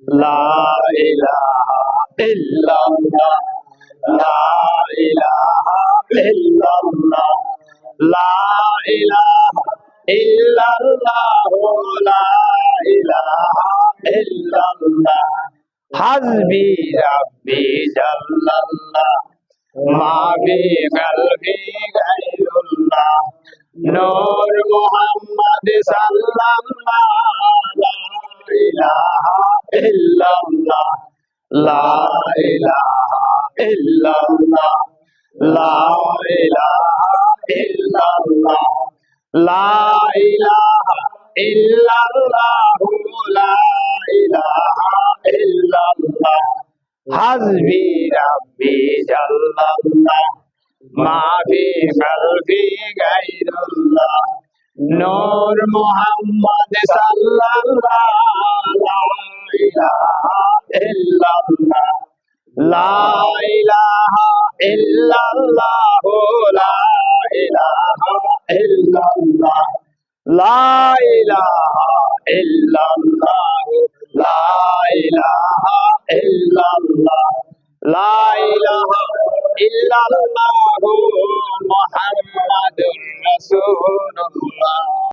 লা ইলাহা ইল্লাল্লাহ, লা ইলাহা ইল্লাল্লাহ, লা ইলাহা ইল্লাল্লাহ, লা ইলাহা ইল্লাল্লাহ। হাসবি রাব্বি জাল্লাল্লাহ, মা ফি কলবি গায়রুল্লাহ, নূর মুহাম্মদ সাল্লাল্লাহ, লা ইলাহা ইল্লাল্লাহ, লা ইলাহা ইল্লাল্লাহ, লা ইলাহা ইল্লাল্লাহ, লা ইলাহা ইল্লাল্লাহ, লা ইলাহা ইল্লাল্লাহ। হাসবি রাব্বি জাল্লাল্লাহ, মা ফি কলবি গায়রুল্লাহ, নূর মুহাম্মদ সাল্লাল্লাহ, লা ইলাহা ইল্লাল্লাহ, লা ইলাহা ইল্লাল্লাহ, লা ইলাহা ইল্লাল্লাহ, লা ইলাহা ইল্লাল্লাহ, লা ইলাহা ইল্লাল্লাহ, লা ইলাহা ইল্লাল্লাহ, মুহাম্মাদুর রাসূলুল্লাহ।